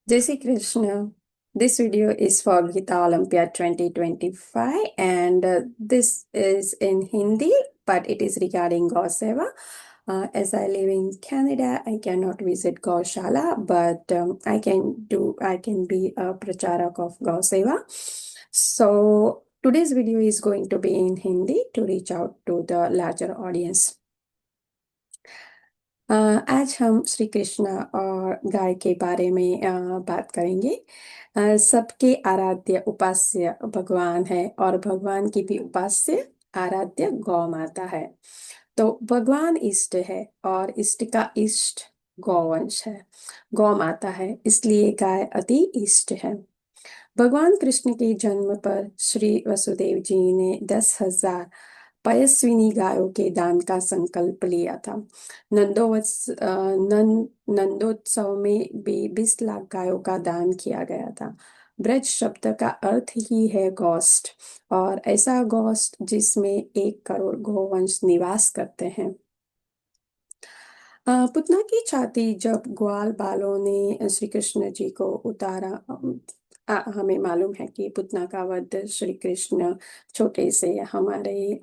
Jai Shri Krishna. This video is for Gita Olympiad 2025 and this is in Hindi, but it is regarding Gau Seva. As I live in Canada, I cannot visit Gaushala, but I can be a pracharak of Gau Seva. So today's video is going to be in Hindi to reach out to the larger audience. आज हम श्री कृष्ण और गाय के बारे में बात करेंगे। सबके आराध्य उपास्य भगवान है और भगवान की भी उपास्य आराध्य गौ माता है। तो भगवान इष्ट है और इष्ट का इष्ट गौवंश है, गौ माता है, इसलिए गाय अति इष्ट है। भगवान कृष्ण के जन्म पर श्री वसुदेव जी ने 10,000 पयस्विनी गायों के दान का संकल्प लिया था। नंदोत्सव में भी 20 लाख गायों का दान किया गया था। ब्रज शब्द का अर्थ ही है गोष्ठ और ऐसा गोष्ठ जिसमें 1 करोड़ गोवंश निवास करते हैं। पुतना की छाती जब ग्वाल बालों ने श्री कृष्ण जी को उतारा। हमें मालूम है कि पुतना का वध श्री कृष्ण छोटे से हमारे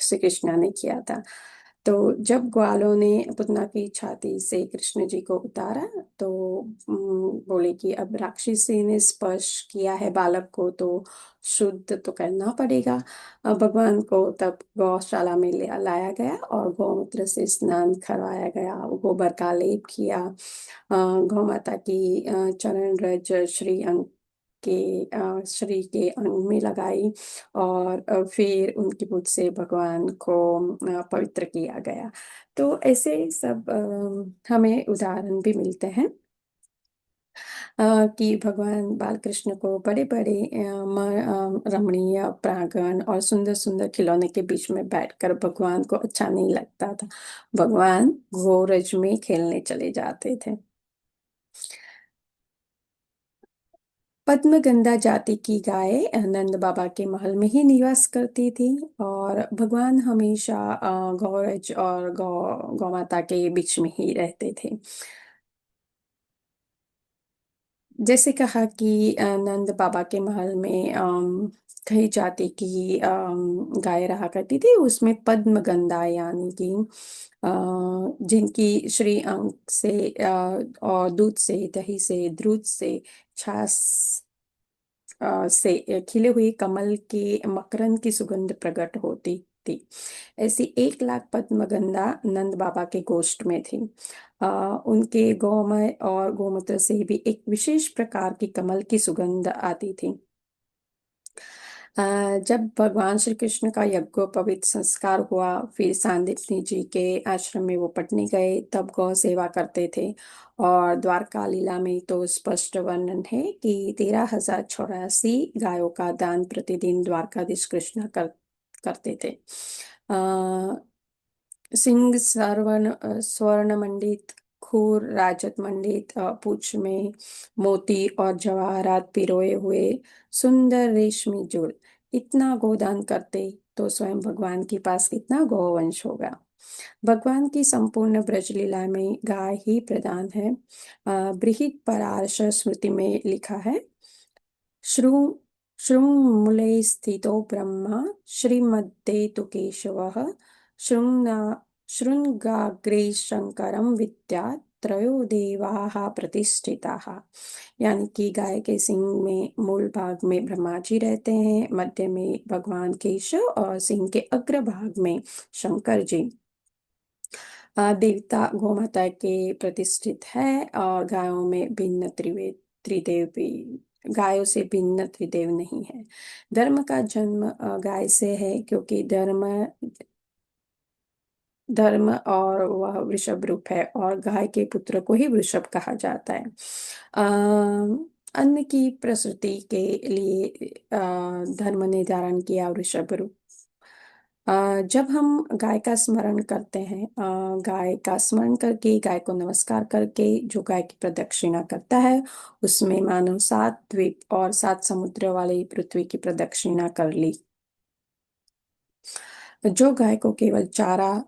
श्री कृष्ण ने किया था। तो जब ग्वालों ने पुतना की छाती से कृष्ण जी को उतारा तो बोले कि अब राक्षसी ने स्पर्श किया है बालक को तो शुद्ध तो करना पड़ेगा। भगवान को तब गौशाला में लाया गया और गौमूत्र से स्नान करवाया गया, गोबर का लेप किया, गौ माता की चरण रज श्री अंग के श्री के अंग में लगाई और फिर उनकी पूंछ से भगवान को पवित्र किया गया। तो ऐसे सब हमें उदाहरण भी मिलते हैं कि भगवान बाल कृष्ण को बड़े बड़े रमणीय प्रांगण और सुंदर सुंदर खिलौने के बीच में बैठकर भगवान को अच्छा नहीं लगता था। भगवान गोरज में खेलने चले जाते थे। पद्मगंधा जाति की गाय नंद बाबा के महल में ही निवास करती थी और भगवान हमेशा गौरज और गौ माता के बीच में ही रहते थे। जैसे कहा कि नंद बाबा के महल में कई जाति की गाय रहा करती थी, उसमें पद्मगंधा यानी कि जिनकी श्री अंक से और दूध से, दही से, दूध से, छाछ से खिले हुए कमल के मकरंद की सुगंध प्रकट होती थी। ऐसी 1 लाख पद्मगंधा नंद बाबा के गोष्ठ में थी। उनके गौमय और गोमूत्र से भी एक विशेष प्रकार की कमल की सुगंध आती थी। जब भगवान श्री कृष्ण का यज्ञोपवीत संस्कार हुआ, फिर सांदीपनि जी के आश्रम में वो पटनी गए, तब गौ सेवा करते थे। और द्वारका लीला में तो स्पष्ट वर्णन है कि 13,084 गायों का दान प्रतिदिन द्वारकाधीश कृष्ण करते थे। सिंह स्वर्ण मंडित, खूर राजत मंडित, पूंछ में मोती और जवाहरात पिरोए हुए सुंदर रेशमी जुड़, इतना गोदान करते तो स्वयं भगवान के पास कितना गौवंश होगा। भगवान की संपूर्ण ब्रज लीला में गाय ही प्रधान है। बृहद पराशर स्मृति में लिखा है, श्रृ शृङ्मूले स्थितो ब्रह्मा श्रीमद्दे तु केशवः शृङ्गाग्रे शङ्करं विद्यात् त्रयो देवाः प्रतिष्ठिताः। यानी कि गाय के सिंह में मूल भाग में ब्रह्मा जी रहते हैं, मध्य में भगवान केशव और सिंह के अग्र भाग में शंकर जी देवता गौमाता के प्रतिष्ठित है। और गायों में भिन्न त्रिदेव भी, गायों से भिन्न त्रिदेव नहीं है। धर्म का जन्म गाय से है क्योंकि धर्म और वह वृषभ रूप है और गाय के पुत्र को ही वृषभ कहा जाता है। अन्न की प्रसूति के लिए धर्म ने धारण किया वृषभ रूप। जब हम गाय का स्मरण करते हैं, गाय का स्मरण करके, गाय को नमस्कार करके जो गाय की प्रदक्षिणा करता है, उसमें मानो 7 द्वीप और 7 समुद्र वाली पृथ्वी की प्रदक्षिणा कर ली। जो गाय को केवल चारा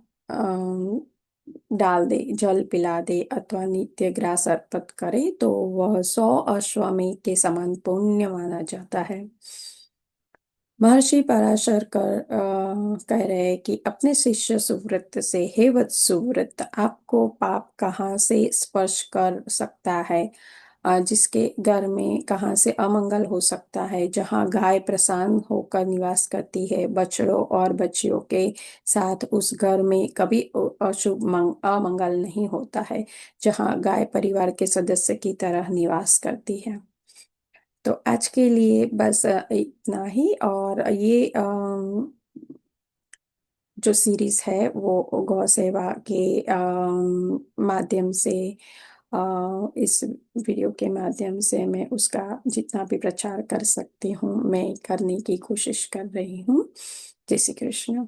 डाल दे, जल पिला दे अथवा नित्य ग्रास अर्पित करे तो वह 100 अश्वमेध के समान पुण्य माना जाता है। महर्षि पराशर कह रहे हैं कि अपने शिष्य सुव्रत से, हे वत्स सुव्रत, आपको पाप कहाँ से स्पर्श कर सकता है? जिसके घर में कहाँ से अमंगल हो सकता है? जहाँ गाय प्रसन्न होकर निवास करती है, बछड़ों और बच्चियों के साथ उस घर में कभी अमंगल नहीं होता है। जहाँ गाय परिवार के सदस्य की तरह निवास करती है। तो आज के लिए बस इतना ही। और ये जो सीरीज है वो गौ सेवा के माध्यम से, इस वीडियो के माध्यम से मैं उसका जितना भी प्रचार कर सकती हूँ मैं करने की कोशिश कर रही हूँ। जय श्री कृष्ण।